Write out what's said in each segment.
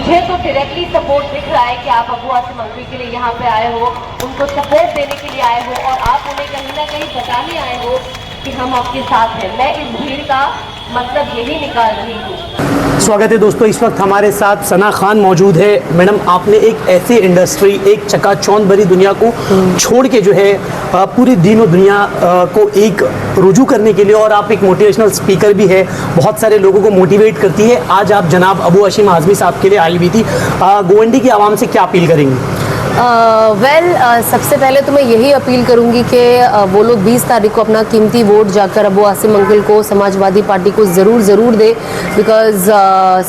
मुझे तो directly support दिख रहा है कि आप अबू आसिम अंकल के लिए यहाँ पे आए हो, उनको सपोर्ट देने के लिए आए हो और आप उन्हें कहीं ना कहीं बताने आए हो कि हम आपके साथ हैं। मैं इस भीड़ का मतलब यही निकाल रही हूँ। स्वागत है दोस्तों, इस वक्त हमारे साथ सना खान मौजूद है। मैडम, आपने एक ऐसी इंडस्ट्री, एक चकाचौंध भरी दुनिया को छोड़ के जो है पूरी दीन और दुनिया को एक रुजू करने के लिए, और आप एक मोटिवेशनल स्पीकर भी है, बहुत सारे लोगों को मोटिवेट करती है। आज आप जनाब अबू हाशिम आज़मी साहब के लिए आई हुई थी। गोवंडी की आवाम से क्या अपील करेंगी? सबसे पहले तो मैं यही अपील करूंगी कि वो लोग 20 तारीख को अपना कीमती वोट जाकर अबू आसिम अंकल को, समाजवादी पार्टी को ज़रूर दे। बिकॉज़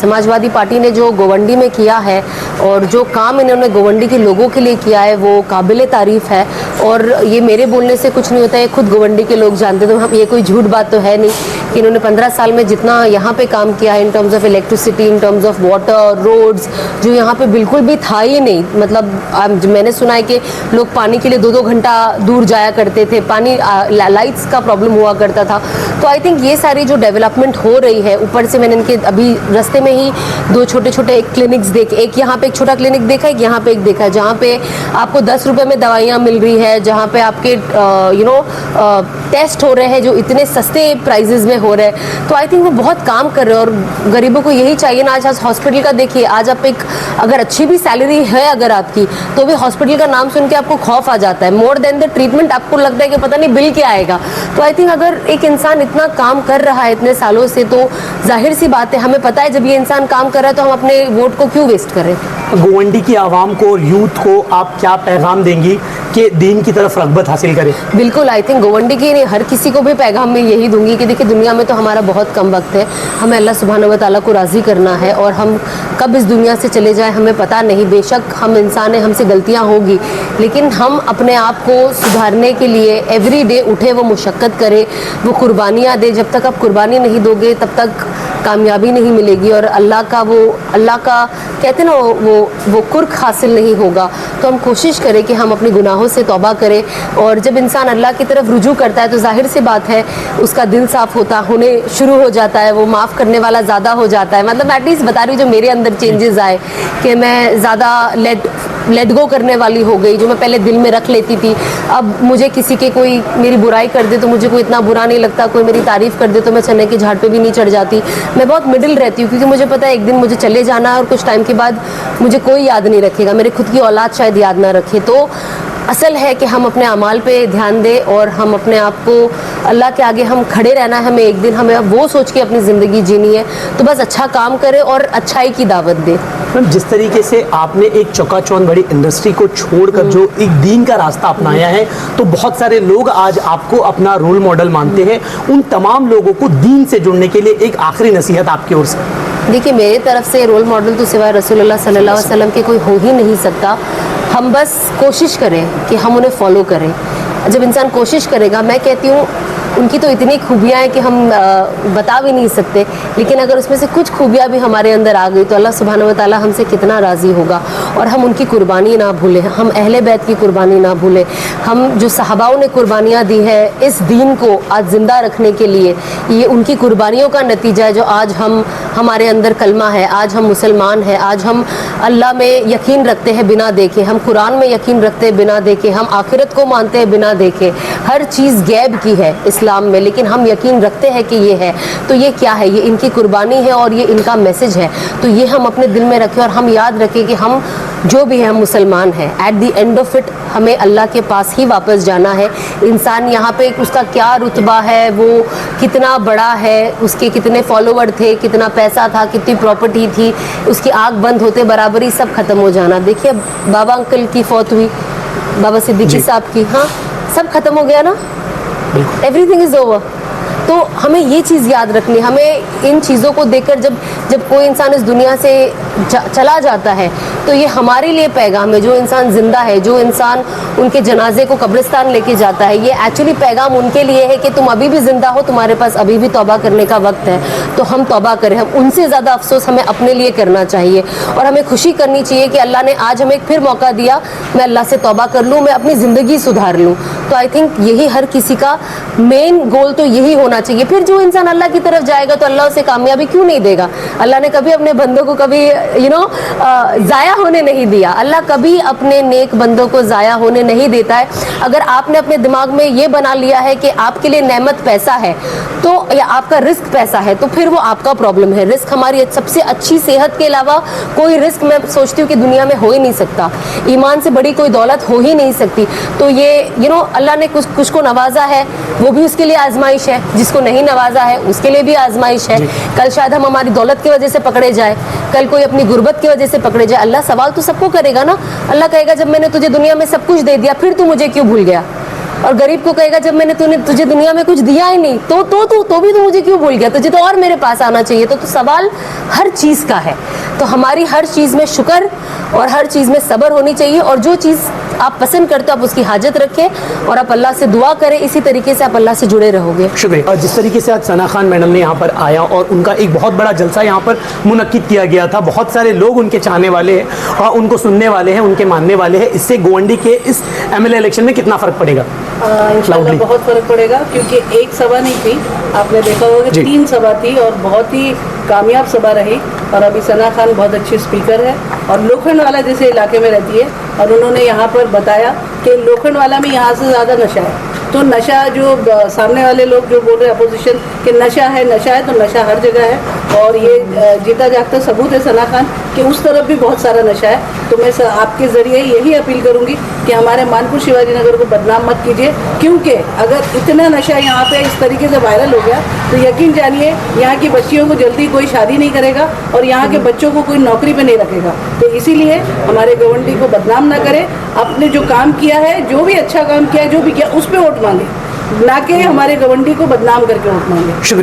समाजवादी पार्टी ने जो गोवंडी में किया है और जो काम इन्होंने गोवंडी के लोगों के लिए किया है वो काबिल तारीफ़ है। और ये मेरे बोलने से कुछ नहीं होता है, खुद गोवंडी के लोग जानते। तो हम, ये कोई झूठ बात तो है नहीं कि इन्होंने 15 साल में जितना यहाँ पे काम किया है in terms of electricity, in terms of water, roads, जो यहाँ पे बिल्कुल भी था ही नहीं। मतलब मैंने सुना है कि लोग पानी के लिए 2-2 घंटा दूर जाया करते थे, पानी लाइट्स का प्रॉब्लम हुआ करता था। तो आई थिंक ये सारी जो डेवलपमेंट हो रही है, ऊपर से मैंने इनके अभी रास्ते में ही 2 छोटे क्लिनिक्स देखे। एक यहाँ पे एक छोटा क्लिनिक देखा है, यहाँ पे एक देखा है जहाँ पे आपको 10 रुपये में दवाइयाँ मिल रही है, जहाँ पे आपके टेस्ट हो रहे हैं जो इतने सस्ते प्राइजेज में हो रहे हैं। तो आई थिंक वो बहुत काम कर रहे हैं और गरीबों को यही चाहिए ना। आज हॉस्पिटल का देखिए, आज आप एक अगर अच्छी भी सैलरी है अगर आपकी, तो भी हॉस्पिटल का नाम सुन के आपको खौफ आ जाता है। मोर देन द ट्रीटमेंट आपको लगता है कि पता नहीं बिल क्या आएगा। तो आई थिंक अगर एक इंसान इतना काम कर रहा है इतने सालों से, तो जाहिर सी बात है, हमें पता है जब ये इंसान काम कर रहा है तो हम अपने वोट को क्यों वेस्ट करें। गोवंडी की आवाम को और यूथ को आप क्या पैगाम देंगी कि दीन की तरफ रग़बत हासिल करें? बिल्कुल, आई थिंक गोवंडी की नहीं, हर किसी को भी पैगाम में यही दूंगी कि देखिए, दुनिया में तो हमारा बहुत कम वक्त है। हमें अल्लाह सुब्हानहू व तआला को राज़ी करना है और हम कब इस दुनिया से चले जाएं हमें पता नहीं। बेशक हम इंसान हैं, हमसे गलतियां होगी, लेकिन हम अपने आप को सुधारने के लिए एवरी डे उठे, वो मुशक्क़त करे, वो कुर्बानियाँ दे। जब तक आप कुर्बानी नहीं दोगे तब तक कामयाबी नहीं मिलेगी और अल्लाह का कहते हैं ना वो कुर्क हासिल नहीं होगा। तो हम कोशिश करें कि हम अपने गुनाहों से तौबा करें, और जब इंसान अल्लाह की तरफ रुजू करता है तो जाहिर सी बात है उसका दिल साफ़ होने शुरू हो जाता है, वो माफ़ करने वाला ज़्यादा हो जाता है। मतलब एटलीस्ट बता रही हूँ, जो मेरे अंदर चेंजेस आए कि मैं ज़्यादा लेट गो करने वाली हो गई। जो मैं पहले दिल में रख लेती थी, अब मुझे किसी के कोई मेरी बुराई कर दे तो मुझे कोई इतना बुरा नहीं लगता, कोई मेरी तारीफ़ कर दे तो मैं चने की झाड़ पे भी नहीं चढ़ जाती। मैं बहुत मिडिल रहती हूँ क्योंकि मुझे पता है एक दिन मुझे चले जाना है और कुछ टाइम के बाद मुझे कोई याद नहीं रखेगा, मेरे खुद की औलाद शायद याद ना रखे। तो असल है कि हम अपने अमाल पे ध्यान दें और हम अपने आप को अल्लाह के आगे हम खड़े रहना है। हमें एक दिन हमें वो सोच के अपनी ज़िंदगी जीनी है, तो बस अच्छा काम करें और अच्छाई की दावत दें। मैम, जिस तरीके से आपने एक चकाचौंध बड़ी इंडस्ट्री को छोड़कर जो एक दीन का रास्ता अपनाया है, तो बहुत सारे लोग आज आपको अपना रोल मॉडल मानते हैं। उन तमाम लोगों को दीन से जुड़ने के लिए एक आखिरी नसीहत आपकी ओर से? देखिए, मेरी तरफ से रोल मॉडल तो सिवाय रसूलुल्लाह सल्लल्लाहु अलैहि वसल्लम के कोई हो ही नहीं सकता। हम बस कोशिश करें कि हम उन्हें फॉलो करें। जब इंसान कोशिश करेगा, मैं कहती हूँ उनकी तो इतनी खूबियाँ हैं कि हम बता भी नहीं सकते, लेकिन अगर उसमें से कुछ खूबियाँ भी हमारे अंदर आ गई तो अल्लाह सुब्हानहू व तआला हमसे कितना राज़ी होगा। और हम उनकी कुर्बानी ना भूलें, हम अहले बैत की कुर्बानी ना भूलें। हम जो सहाबाओं ने कुर्बानियाँ दी है इस दीन को आज ज़िंदा रखने के लिए, ये उनकी कुर्बानियों का नतीजा है जो आज हमारे अंदर कलमा है, आज हम मुसलमान हैं, आज हम अल्लाह में यकीन रखते हैं बिना देखे, हम कुरान में यकीन रखते हैं बिना देखे, हम आखिरत को मानते हैं बिना देखे। हर चीज़ गैब की है इस्लाम में, लेकिन हम यकीन रखते हैं कि ये है। तो ये क्या है? ये इनकी कुर्बानी है और ये इनका मैसेज है। तो ये हम अपने दिल में रखें और हम याद रखें कि हम जो भी है हम मुसलमान हैं। At the end of it हमें अल्लाह के पास ही वापस जाना है। इंसान यहाँ पे उसका क्या रुतबा है, वो कितना बड़ा है, उसके कितने फॉलोवर थे, कितना पैसा था, कितनी प्रॉपर्टी थी, उसकी आँख बंद होते बराबरी सब खत्म हो जाना। देखिए, बाबा अंकल की फौत हुई, बाबा सिद्दीकी साहब की, हाँ, सब खत्म हो गया ना, एवरीथिंग इज ओवर। तो हमें ये चीज़ याद रखनी, हमें इन चीज़ों को देखकर जब कोई इंसान इस दुनिया से चला जाता है तो ये हमारे लिए पैगाम है। जो इंसान ज़िंदा है, जो इंसान उनके जनाजे को कब्रिस्तान लेके जाता है, ये एक्चुअली पैगाम उनके लिए है कि तुम अभी भी ज़िंदा हो, तुम्हारे पास अभी भी तौबा करने का वक्त है, तो हम तौबा करें। हम उनसे ज़्यादा अफसोस हमें अपने लिए करना चाहिए और हमें खुशी करनी चाहिए कि अल्लाह ने आज हमें फिर मौका दिया, मैं अल्लाह से तौबा कर लूँ, मैं अपनी ज़िंदगी सुधार लूँ। तो आई थिंक यही हर किसी का मेन गोल तो यही होना होना चाहिए। फिर जो इंसान अल्लाह की तरफ जाएगा तो अल्लाह उसे कामयाबी क्यों नहीं देगा? अल्लाह ने कभी अपने बंदों को कभी ज़ाया होने नहीं दिया। अल्लाह कभी अपने नेक बंदों को ज़ाया होने नहीं देता है। अगर आपने अपने दिमाग में ये बना लिया है कि आपके लिए नेमत पैसा है तो, या आपका रिस्क पैसा है, तो फिर वो आपका प्रॉब्लम है। रिस्क हमारी सबसे अच्छी सेहत के अलावा कोई रिस्क मैं सोचती हूँ कि दुनिया में हो ही नहीं सकता। ईमान से बड़ी कोई दौलत हो ही नहीं सकती। तो ये अल्लाह ने कुछ को नवाजा है, वो भी उसके लिए आजमाइश है। जिसको नहीं नवाजा है उसके लिए भी आजमाइश है। कल शायद हम हमारी दौलत की वजह से पकड़े जाए, कल कोई अपनी गुर्बत की वजह से पकड़े जाए। अल्लाह सवाल तो सबको करेगा ना। अल्लाह कहेगा जब मैंने तुझे दुनिया में सब कुछ दे दिया फिर तू मुझे क्यों भूल गया? और गरीब को कहेगा जब मैंने तुझे दुनिया में कुछ दिया ही नहीं तो भी तू मुझे क्यों भूल गया? तुझे तो और मेरे पास आना चाहिए। तो सवाल हर चीज़ का है। तो हमारी हर चीज़ में शुक्र और हर चीज़ में सब्र होनी चाहिए। और जो चीज़ आप पसंद करते हो आप उसकी हाजत रखें और आप अल्लाह से दुआ करें। इसी तरीके से आप अल्लाह से जुड़े रहोगे। शुक्रिया। और जिस तरीके से आज सना खान मैडम ने यहाँ पर आया और उनका एक बहुत बड़ा जलसा यहाँ पर मुनक्किद किया गया था, बहुत सारे लोग उनके चाहने वाले हैं और उनको सुनने वाले हैं, उनके मानने वाले हैं। इससे गोवंडी के इस MLA इलेक्शन में कितना फ़र्क पड़ेगा? इंशाल्लाह बहुत फ़र्क पड़ेगा, क्योंकि एक सभा नहीं थी, आपने देखा होगा कि 3 सभा थी और बहुत ही कामयाब सभा रही। और अभी सना खान बहुत अच्छी स्पीकर है और लोखंडवाला जैसे इलाके में रहती है और उन्होंने यहाँ पर बताया कि लोखंडवाला में यहाँ से ज़्यादा नशा है। तो नशा जो सामने वाले लोग जो बोल रहे हैं अपोजिशन कि नशा है तो नशा हर जगह है। और ये जीता जागता सबूत है सना खान कि उस तरफ भी बहुत सारा नशा है। तो मैं आपके ज़रिए यही अपील करूँगी कि हमारे मानपुर शिवाजी नगर को बदनाम मत कीजिए, क्योंकि अगर इतना नशा यहाँ पे इस तरीके से वायरल हो गया तो यकीन जानिए यहाँ की बच्चियों को जल्दी कोई शादी नहीं करेगा और यहाँ के बच्चों को कोई नौकरी पे नहीं रखेगा। तो इसीलिए हमारे गवर्नमेंट को बदनाम ना करें, अपने जो काम किया है, जो भी अच्छा काम किया है, जो भी किया उस पर वोट मांगे, ना कि हमारे गवर्नमेंट को बदनाम करके वोट मांगे। शुक्रिया।